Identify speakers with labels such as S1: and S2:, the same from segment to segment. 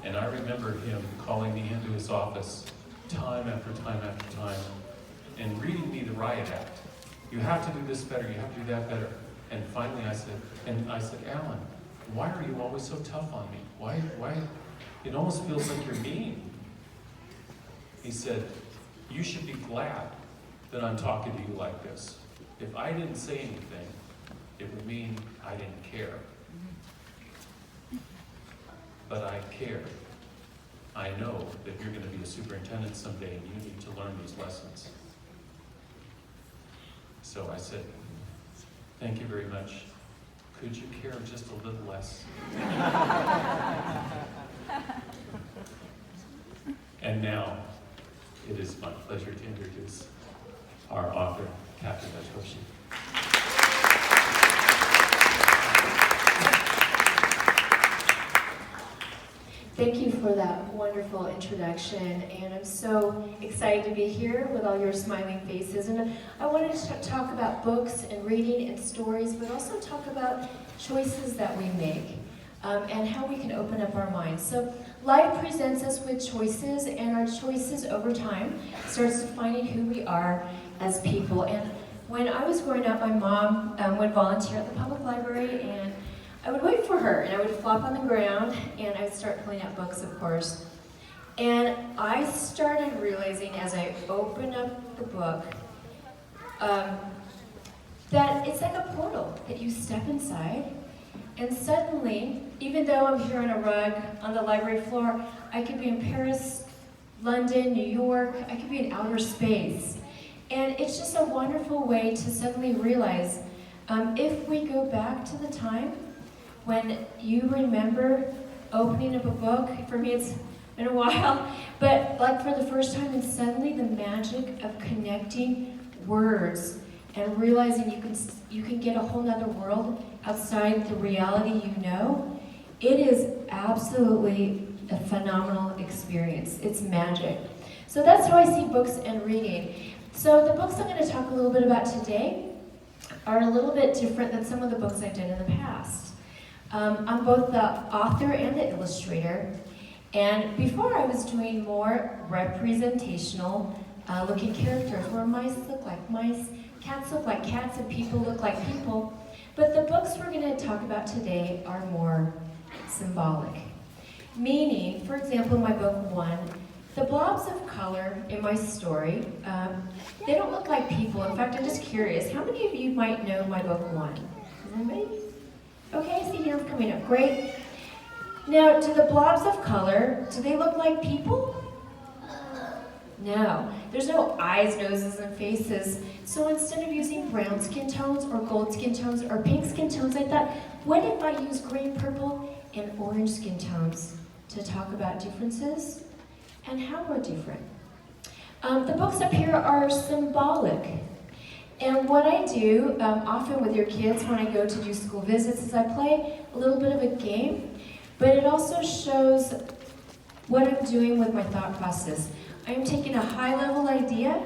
S1: And I remember him calling me into his office time after time after time and reading me the riot act. You have to do this better, you have to do that better. And finally I said, Alan, why are you always so tough on me? Why, it almost feels like you're mean. He said, you should be glad that I'm talking to you like this. If I didn't say anything, it would mean I didn't care. But I care. I know that you're going to be a superintendent someday and you need to learn these lessons. So I said, thank you very much. Could you care just a little less? And now, it is my pleasure to introduce our author, Captain Exposition.
S2: Thank you for that wonderful introduction, and I'm so excited to be here with all your smiling faces. And I wanted to talk about books and reading and stories, but also talk about choices that we make and how we can open up our minds. So life presents us with choices, and our choices over time starts defining who we are as people. And when I was growing up, my mom would volunteer at the public library, and I would wait for her, and I would flop on the ground, and I would start pulling out books, of course. And I started realizing as I opened up the book that it's like a portal that you step inside, and suddenly, even though I'm here on a rug on the library floor, I could be in Paris, London, New York, I could be in outer space. And it's just a wonderful way to suddenly realize, if we go back to the time when you remember opening up a book, for me it's been a while, but like for the first time, and suddenly the magic of connecting words and realizing you can get a whole nother world outside the reality you know, it is absolutely a phenomenal experience. It's magic. So that's how I see books and reading. So the books I'm going to talk a little bit about today are a little bit different than some of the books I've done in the past. I'm both the author and the illustrator, and before I was doing more representational looking characters where mice look like mice, cats look like cats, and people look like people. But the books we're going to talk about today are more symbolic. Meaning, for example, in my book 1, the blobs of color in my story, they don't look like people. In fact, I'm just curious, how many of you might know my book 1? Is anybody? Okay, I see hands coming up. Great. Now, do the blobs of color, do they look like people? No. There's no eyes, noses, and faces. So instead of using brown skin tones or gold skin tones or pink skin tones, I thought, what if I use green, purple, and orange skin tones to talk about differences and how we're different? The books up here are symbolic. And what I do often with your kids when I go to do school visits is I play a little bit of a game, but it also shows what I'm doing with my thought process. I'm taking a high-level idea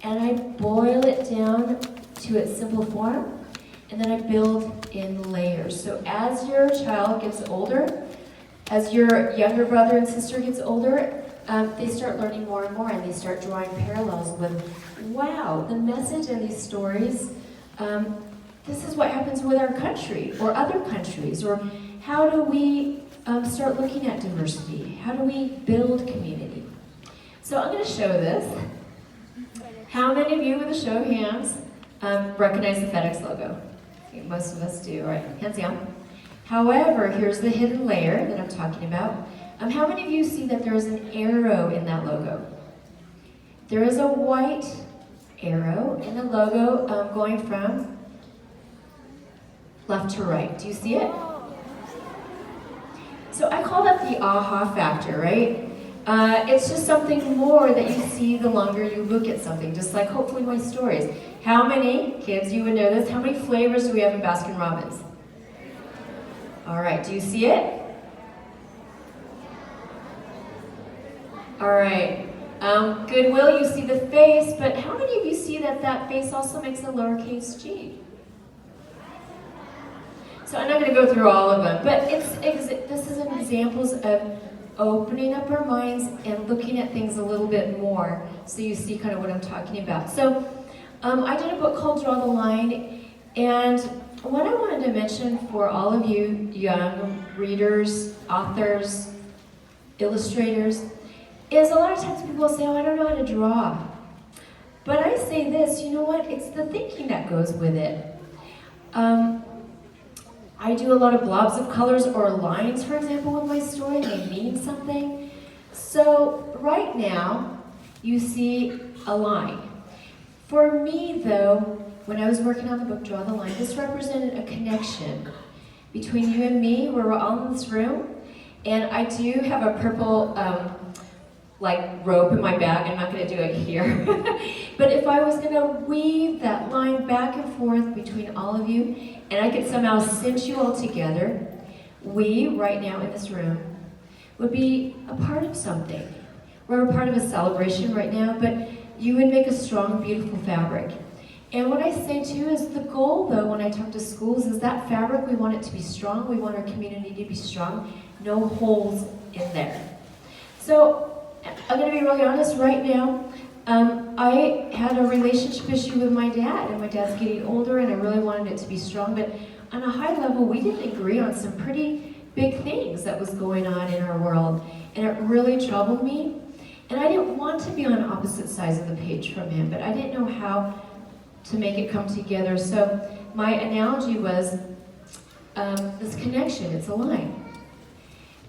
S2: and I boil it down to its simple form, and then I build in layers. So as your child gets older, as your younger brother and sister gets older, they start learning more and more, and they start drawing parallels with, wow, the message in these stories, this is what happens with our country or other countries, or how do we start looking at diversity? How do we build community? So I'm going to show this. How many of you, with a show of hands, recognize the FedEx logo? Most of us do, right? Hands down. However, here's the hidden layer that I'm talking about. How many of you see that there's an arrow in that logo? There is a white arrow in the logo going from left to right. Do you see it? So I call that the aha factor, right? It's just something more that you see the longer you look at something, just like hopefully my stories. How many, kids, you would know this, how many flavors do we have in Baskin Robbins? All right, do you see it? All right, Goodwill, you see the face, but how many of you see that that face also makes a lowercase g? So I'm not going to go through all of them, but this is an examples of opening up our minds and looking at things a little bit more so you see kind of what I'm talking about. So I did a book called Draw the Line, and what I wanted to mention for all of you young readers, authors, illustrators, is a lot of times people say, oh, I don't know how to draw. But I say this, you know what? It's the thinking that goes with it. I do a lot of blobs of colors or lines, for example, with my story. They mean something. So right now, you see a line. For me, though, when I was working on the book, Draw the Line, this represented a connection between you and me, where we're all in this room. And I do have a purple rope in my bag. I'm not going to do it here. But if I was going to weave that line back and forth between all of you, and I could somehow cinch you all together, we, right now in this room, would be a part of something. We're a part of a celebration right now, but you would make a strong, beautiful fabric. And what I say too is the goal, though, when I talk to schools, is that fabric, we want it to be strong. We want our community to be strong. No holes in there. So I'm going to be really honest right now. I had a relationship issue with my dad, and my dad's getting older, and I really wanted it to be strong. But on a high level, we didn't agree on some pretty big things that was going on in our world, and it really troubled me. And I didn't want to be on opposite sides of the page from him, but I didn't know how to make it come together. So my analogy was this connection. It's a line.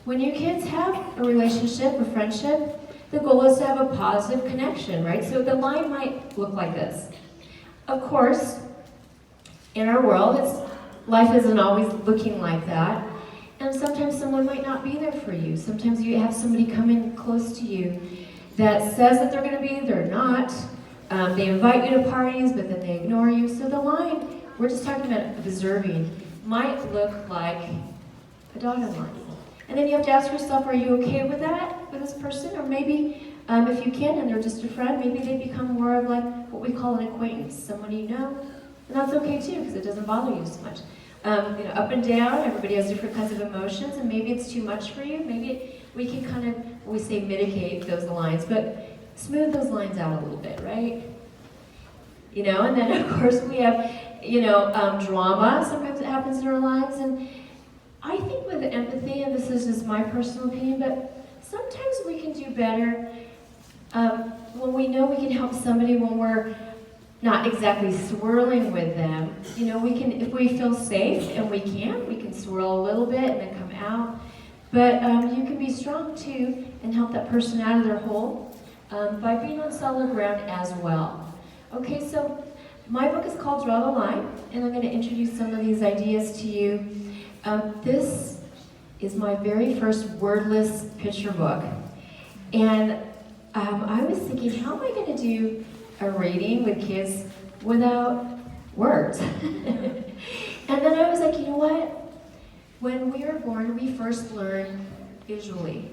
S2: When you kids have a relationship, a friendship, the goal is to have a positive connection, right? So the line might look like this. Of course, in our world, life isn't always looking like that. And sometimes someone might not be there for you. Sometimes you have somebody come in close to you that says that they're going to be, they're not. They invite you to parties, but then they ignore you. So the line, we're just talking about observing, might look like a dotted line. And then you have to ask yourself, are you okay with that, with this person? Or maybe, if you can, and they're just a friend, maybe they become more of like what we call an acquaintance, someone you know. And that's okay too, because it doesn't bother you so much. Up and down, everybody has different kinds of emotions, and maybe it's too much for you. Maybe we can kind of, we say mitigate those lines, but smooth those lines out a little bit, right? And then of course we have, drama. Sometimes it happens in our lives, and I think with empathy, and this is just my personal opinion, but sometimes we can do better when we know we can help somebody when we're not exactly swirling with them. We can, if we feel safe and we can swirl a little bit and then come out. But you can be strong too and help that person out of their hole by being on solid ground as well. Okay, so my book is called Draw the Line, and I'm going to introduce some of these ideas to you. This is my very first wordless picture book. And I was thinking, how am I going to do a reading with kids without words? And then I was like, you know what? When we are born, we first learn visually.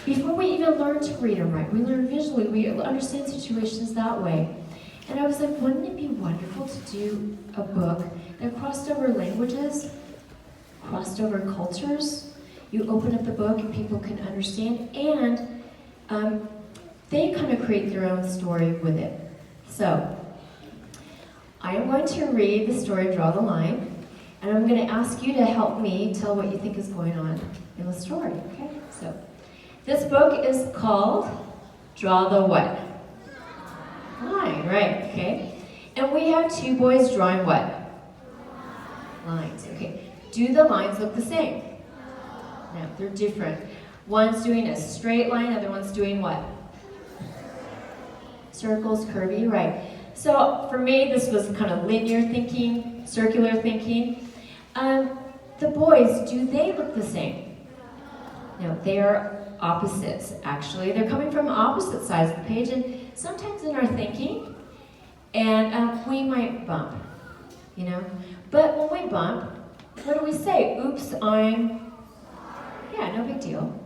S2: Before we even learn to read and write, we learn visually. We understand situations that way. And I was like, wouldn't it be wonderful to do a book that crossed over languages, crossed over cultures? You open up the book and people can understand, and they kind of create their own story with it. So, I am going to read the story of Draw the Line, and I'm going to ask you to help me tell what you think is going on in the story, okay? So, this book is called Draw the what? Line, right, okay. And we have two boys drawing what? Lines, okay. Do the lines look the same? No, they're different. One's doing a straight line, other one's doing what? Circles, curvy, right. So for me, this was kind of linear thinking, circular thinking. The boys, do they look the same? No, they are opposites, actually. They're coming from opposite sides of the page, and sometimes in our thinking, and we might bump, But when we bump, what do we say? Oops, yeah, no big deal.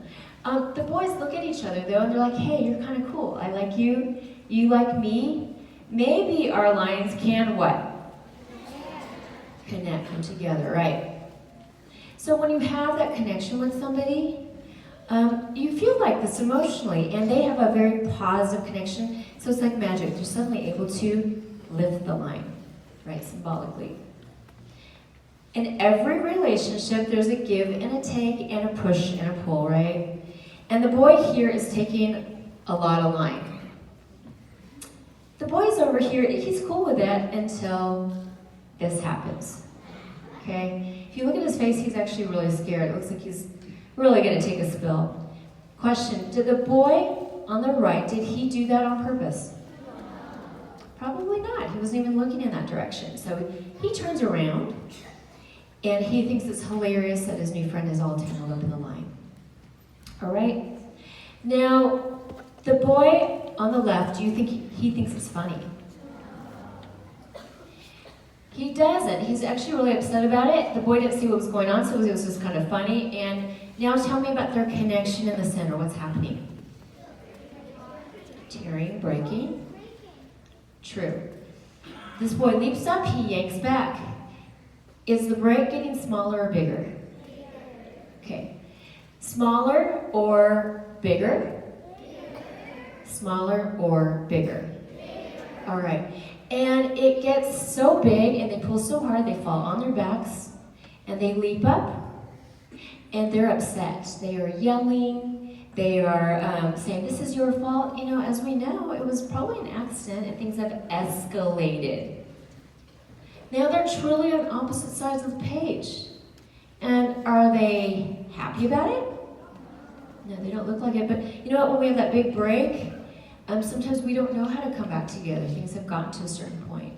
S2: The boys look at each other, though, and they're like, hey, you're kind of cool. I like you. You like me. Maybe our lines can what? Connect them together, right? So when you have that connection with somebody, you feel like this emotionally, and they have a very positive connection, so it's like magic. They're suddenly able to lift the line, right, symbolically. In every relationship, there's a give and a take and a push and a pull, right? And the boy here is taking a lot of line. The boy's over here, he's cool with that until this happens, okay? If you look at his face, he's actually really scared. It looks like he's really gonna take a spill. Question, did the boy on the right, did he do that on purpose? Probably not. He wasn't even looking in that direction. So he turns around, and he thinks it's hilarious that his new friend is all tangled up in the line. All right? Now, the boy on the left, do you think he thinks it's funny? He doesn't. He's actually really upset about it. The boy didn't see what was going on, so it was just kind of funny. And now tell me about their connection in the center. What's happening? Tearing, breaking. True. This boy leaps up, he yanks back. Is the break getting smaller or bigger? Okay. Smaller or bigger? Smaller or bigger? All right. And it gets so big and they pull so hard they fall on their backs and they leap up and they're upset. They are yelling. They are saying, this is your fault. You know, as we know, it was probably an accident and things have escalated. Now they're truly on opposite sides of the page. And are they happy about it? No, they don't look like it. But you know what, when we have that big break, sometimes we don't know how to come back together. Things have gotten to a certain point.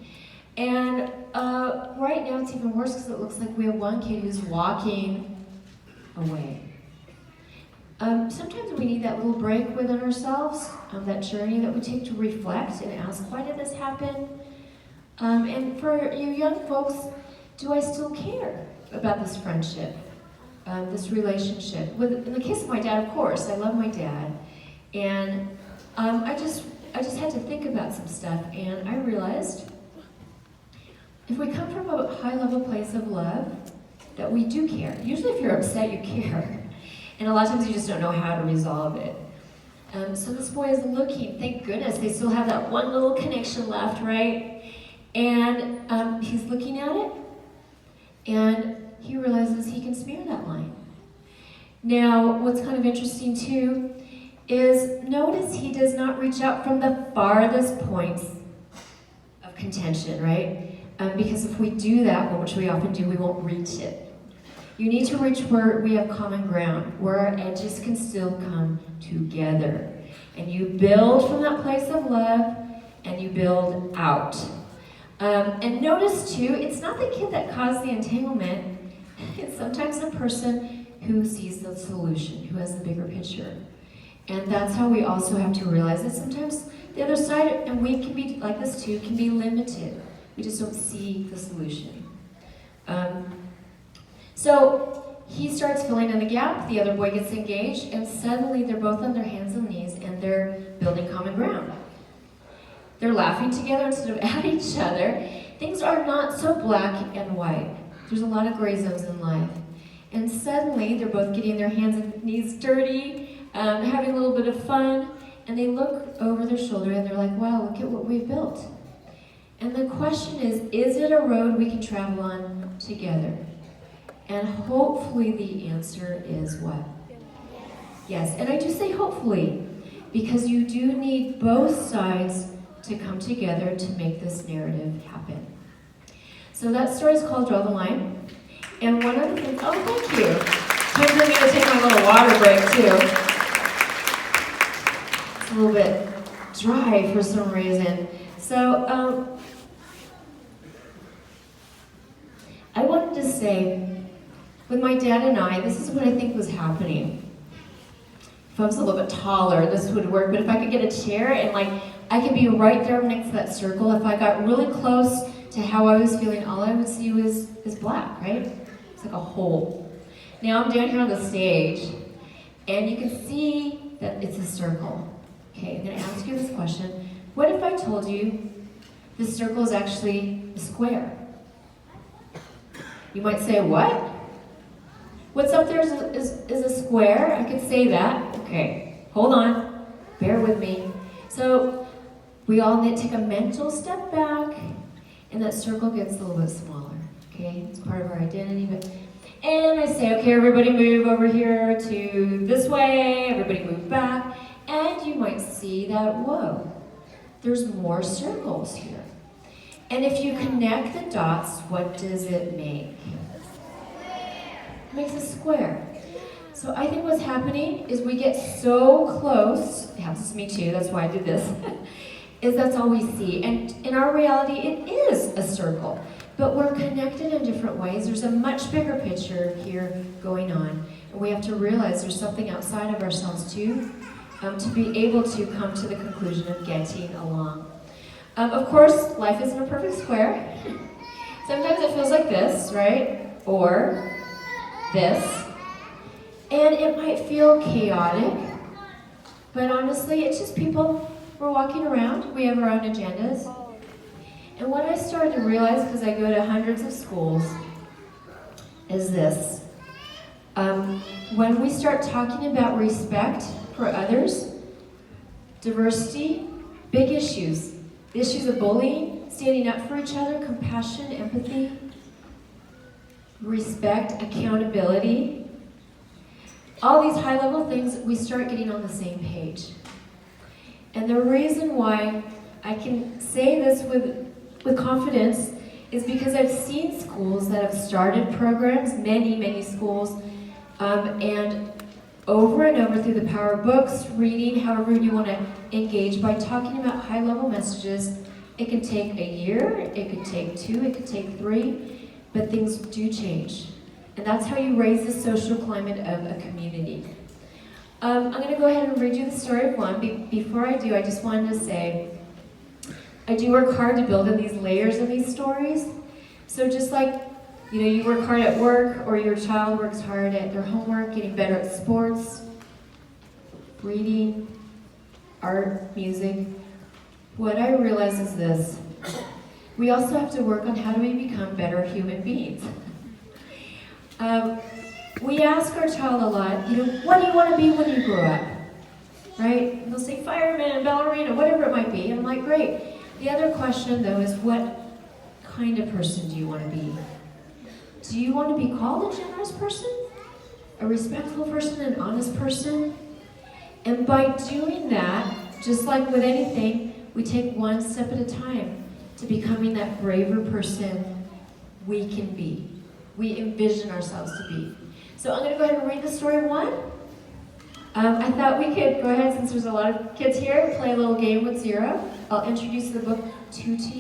S2: And right now it's even worse because it looks like we have one kid who's walking away. Sometimes we need that little break within ourselves, that journey that we take to reflect and ask, why did this happen? And for you young folks, do I still care about this friendship, this relationship? In the case of my dad, of course, I love my dad. And I just had to think about some stuff, and I realized if we come from a high-level place of love, that we do care. Usually if you're upset, you care. And a lot of times you just don't know how to resolve it. So this boy is looking, thank goodness, they still have that one little connection left, right? And he's looking at it, and he realizes he can smear that line. Now, what's kind of interesting too, is notice he does not reach out from the farthest points of contention, right? Because if we do that, which we often do, we won't reach it. You need to reach where we have common ground, where our edges can still come together. And you build from that place of love, and you build out. And notice too, it's not the kid that caused the entanglement, it's sometimes the person who sees the solution, who has the bigger picture. And that's how we also have to realize that sometimes the other side, and we can be like this too, can be limited. We just don't see the solution. So he starts filling in the gap, the other boy gets engaged, and suddenly they're both on their hands and knees and they're building common ground. They're laughing together instead of at each other. Things are not so black and white. There's a lot of gray zones in life. And suddenly they're both getting their hands and knees dirty, having a little bit of fun, and they look over their shoulder and they're like, wow, look at what we've built. And the question is it a road we can travel on together? And hopefully the answer is what? Yes, and I do say hopefully, because you do need both sides to come together to make this narrative happen. So that story is called Draw the Line. And one of the things, oh, thank you. Time for me to take my little water break too. It's a little bit dry for some reason. So I wanted to say, with my dad and I, this is what I think was happening. If I was a little bit taller, this would work, but if I could get a chair and I could be right there next to that circle, if I got really close to how I was feeling, all I would see was black, right? It's like a hole. Now I'm down here on the stage, and you can see that it's a circle. Okay, I'm gonna ask you this question. What if I told you this circle is actually a square? You might say, what? What's up there is a square. I could say that. Okay, hold on. Bear with me. So we all need to take a mental step back, and that circle gets a little bit smaller. Okay, it's part of our identity. And I say, okay, everybody move over here to this way. Everybody move back. And you might see that, whoa, there's more circles here. And if you connect the dots, what does it make? It makes a square. So I think what's happening is we get so close, it happens to me too, that's why I did this, is that's all we see. And in our reality, it is a circle. But we're connected in different ways. There's a much bigger picture here going on. And we have to realize there's something outside of ourselves too, to be able to come to the conclusion of getting along. Of course, life isn't a perfect square. Sometimes it feels like this, right? Or this. And it might feel chaotic, but honestly, it's just people. We're walking around, we have our own agendas. And what I started to realize, because I go to hundreds of schools, is this. When we start talking about respect for others, diversity, big issues. Issues of bullying, standing up for each other, compassion, empathy, respect, accountability. All these high-level things, we start getting on the same page. And the reason why I can say this with confidence is because I've seen schools that have started programs, many schools, and over and over through the power of books, reading, however you want to engage, by talking about high-level messages. It can take a year, it could take 2, it could take 3, but things do change. And that's how you raise the social climate of a community. I'm going to go ahead and read you the story of one. Before I do, I just wanted to say, I do work hard to build in these layers of these stories. So just like, you work hard at work, or your child works hard at their homework, getting better at sports, reading, art, music. What I realize is this. We also have to work on how do we become better human beings. We ask our child a lot, what do you want to be when you grow up? Right? And they'll say fireman, ballerina, whatever it might be. And I'm like, great. The other question, though, is what kind of person do you want to be? Do you want to be called a generous person? A respectful person, an honest person? And by doing that, just like with anything, we take one step at a time to becoming that braver person we can be. We envision ourselves to be. So I'm going to go ahead and read the story of one. I thought we could go ahead, since there's a lot of kids here, play a little game with Zero. I'll introduce the book to you.